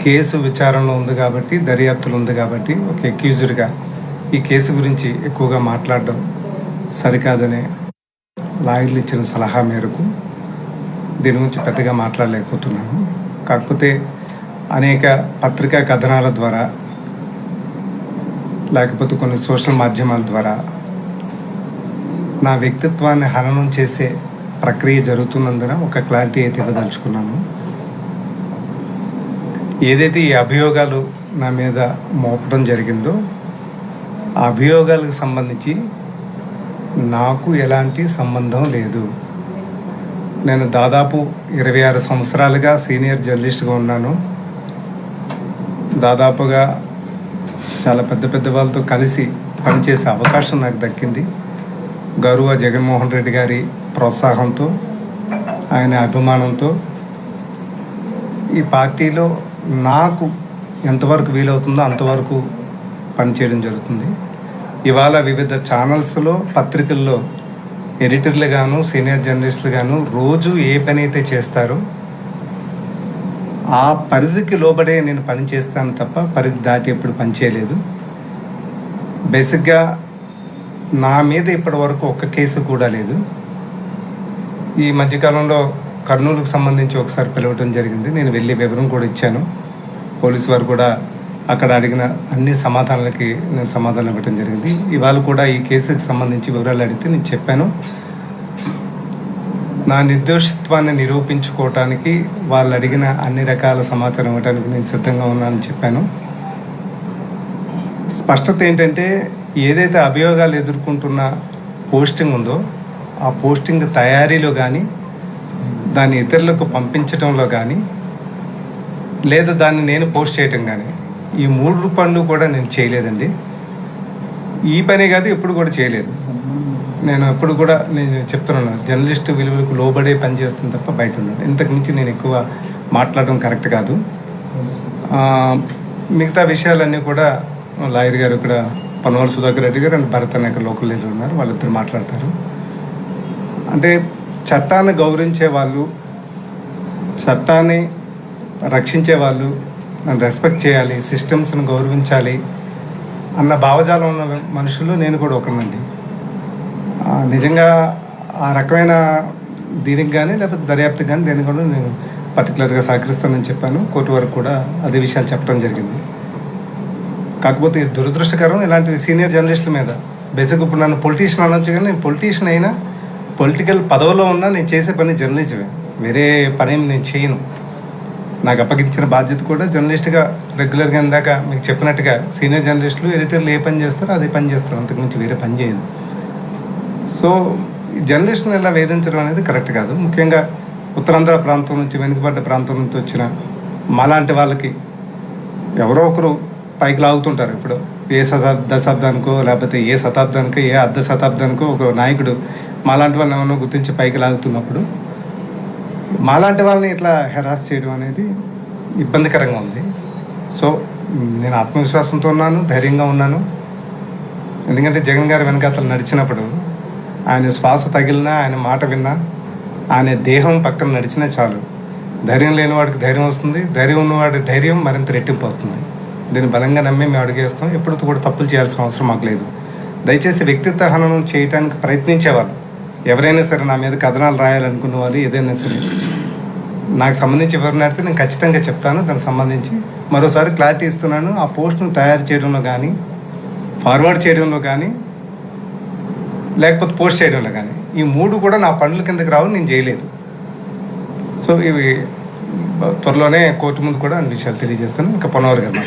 Case విచారణలో ఉంది కాబట్టి, దర్యాప్తులు ఉంది కాబట్టి ఒక అక్యూజ్డ్గా ఈ కేసు గురించి ఎక్కువగా మాట్లాడడం సరికాదనే లాయర్లు ఇచ్చిన సలహా మేరకు దీని గురించి పెద్దగా మాట్లాడలేకపోతున్నాను. కాకపోతే అనేక పత్రికా కథనాల ద్వారా లేకపోతే కొన్ని సోషల్ మాధ్యమాల ద్వారా నా వ్యక్తిత్వాన్ని హననం చేసే ప్రక్రియ జరుగుతున్నందున ఒక క్లారిటీ అయితే ఇవ్వదలుచుకున్నాను. ఏదైతే ఈ అభియోగాలు నా మీద మోపడం జరిగిందో ఆ అభియోగాలకు సంబంధించి నాకు ఎలాంటి సంబంధం లేదు. నేను దాదాపు 26 సంవత్సరాలుగా సీనియర్ జర్నలిస్ట్గా ఉన్నాను. దాదాపుగా చాలా పెద్ద వాళ్ళతో కలిసి పనిచేసే అవకాశం నాకు దక్కింది. గౌరవ జగన్మోహన్ రెడ్డి గారి ప్రోత్సాహంతో, ఆయన అభిమానంతో ఈ పార్టీలో నాకు ఎంతవరకు వీలవుతుందో అంతవరకు పనిచేయడం జరుగుతుంది. ఇవాళ వివిధ ఛానల్స్లో, పత్రికల్లో ఎడిటర్లు గాను, సీనియర్ జర్నలిస్టులు గాను రోజు ఏ పని అయితే చేస్తారో ఆ పరిధికి లోబడే నేను పని చేస్తాను తప్ప పరిధి దాటి ఎప్పుడు పనిచేయలేదు. బేసిక్గా నా మీద ఇప్పటి వరకు ఒక్క కేసు కూడా లేదు. ఈ మధ్యకాలంలో కర్నూలుకు సంబంధించి ఒకసారి పిలవటం జరిగింది. నేను వెళ్ళి వివరం కూడా ఇచ్చాను. పోలీసు వారు కూడా అక్కడ అడిగిన అన్ని సమాధానాలకి నేను సమాధానం ఇవ్వటం జరిగింది. ఇవాళ కూడా ఈ కేసుకి సంబంధించి వివరాలు అడిగితే నేను చెప్పాను. నా నిర్దోషిత్వాన్ని నిరూపించుకోవటానికి వాళ్ళు అడిగిన అన్ని రకాల సమాచారం ఇవ్వడానికి నేను సిద్ధంగా ఉన్నానని చెప్పాను. స్పష్టత ఏంటంటే, ఏదైతే అభియోగాలు ఎదుర్కొంటున్న పోస్టింగ్ ఉందో ఆ పోస్టింగ్ తయారీలో కానీ, దాన్ని ఇతరులకు పంపించడంలో కానీ, లేదా దాన్ని నేను పోస్ట్ చేయటం కానీ, ఈ 3 పనులు కూడా నేను చేయలేదండి. ఈ పనే కాదు, ఎప్పుడు కూడా చేయలేదు. నేను ఎప్పుడు కూడా నేను చెప్తున్నాను, జర్నలిస్ట్ విలువలకు లోబడే పని చేస్తుంది తప్ప బయట ఉన్నాను. ఇంతకు మించి నేను ఎక్కువ మాట్లాడడం కరెక్ట్ కాదు. మిగతా విషయాలన్నీ కూడా లాయర్ గారు ఇక్కడ పనవాళ్ళ సుధాకర్ రెడ్డి గారు అండ్ భరత్ అనే లోకల్ లీడర్ ఉన్నారు, వాళ్ళిద్దరు మాట్లాడతారు. అంటే చట్టాన్ని గౌరవించే వాళ్ళు, చట్టాన్ని రక్షించే వాళ్ళు రెస్పెక్ట్ చేయాలి, సిస్టమ్స్ని గౌరవించాలి అన్న భావజాలం ఉన్న మనుషులు నేను కూడా ఒకరినండి. నిజంగా ఆ రకమైన దీనికి కానీ లేకపోతే దర్యాప్తుకి కానీ దేనికి కూడా నేను పర్టికులర్గా సహకరిస్తానని చెప్పాను. కోర్టు వరకు కూడా అదే విషయాలు చెప్పడం జరిగింది. కాకపోతే దురదృష్టకరం ఇలాంటి సీనియర్ జర్నలిస్టుల మీద. బేసిక్ ఇప్పుడు నన్ను పొలిటీషియన్ అనొచ్చు, కానీ నేను పొలిటీషియన్ అయినా, పొలిటికల్ పదవిలో ఉన్నా నేను చేసే పని జర్నలిజమే, వేరే పని నేను చేయను. నాకు అప్పగించిన బాధ్యత కూడా జర్నలిస్ట్గా రెగ్యులర్గా ఇందాక మీకు చెప్పినట్టుగా సీనియర్ జర్నలిస్టులు, ఎడిటర్లు ఏ పని చేస్తారో అదే పని చేస్తారు, అంతకుమించి వేరే పని చేయను. సో జర్నలిస్టులను ఇలా వేధించడం అనేది కరెక్ట్ కాదు. ముఖ్యంగా ఉత్తరాంధ్ర ప్రాంతం నుంచి, వెనుకబడ్డ ప్రాంతం నుంచి వచ్చిన మాలాంటి వాళ్ళకి ఎవరో ఒకరు పైకి లాగుతుంటారు. ఇప్పుడు ఏ దశాబ్దానికో లేకపోతే ఏ శతాబ్దానికో ఏ అర్ధ శతాబ్దానికో ఒక నాయకుడు మాలాంటి వాళ్ళని ఏమన్నా గుర్తించి పైకి లాగుతున్నప్పుడు మాలాంటి వాళ్ళని ఇట్లా హెరాస్ చేయడం అనేది ఇబ్బందికరంగా ఉంది. సో నేను ఆత్మవిశ్వాసంతో ఉన్నాను, ధైర్యంగా ఉన్నాను. ఎందుకంటే జగన్ గారి వెనకాతలు నడిచినప్పుడు ఆయన శ్వాస తగిలినా, ఆయన మాట విన్నా, ఆయన దేహం పక్కన నడిచినా చాలు. ధైర్యం లేనివాడికి ధైర్యం వస్తుంది, ధైర్యం ఉన్నవాడి ధైర్యం మరింత రెట్టింపు అవుతుంది. దీన్ని బలంగా నమ్మి మేము అడిగేస్తాం. ఎప్పుడు కూడా తప్పులు చేయాల్సిన అవసరం మాకు లేదు. దయచేసి వ్యక్తిత్వ హననం చేయడానికి ప్రయత్నించేవాళ్ళు ఎవరైనా సరే, నా మీద కథనాలు రాయాలనుకున్న వాళ్ళు, ఏదైనా సరే నాకు సంబంధించి ఎవరిని అడిగితే నేను ఖచ్చితంగా చెప్తాను. దానికి సంబంధించి మరోసారి క్లారిటీ ఇస్తున్నాను. ఆ పోస్ట్ను తయారు చేయడంలో కానీ, ఫార్వర్డ్ చేయడంలో కానీ, లేకపోతే పోస్ట్ చేయడంలో కానీ, ఈ 3 కూడా నా పనుల కిందకి రావు, నేను చేయలేదు. సో ఇవి త్వరలోనే కోర్టు ముందు కూడా అన్ని విషయాలు తెలియజేస్తాను. ఇంకా పొన్నవారు గారు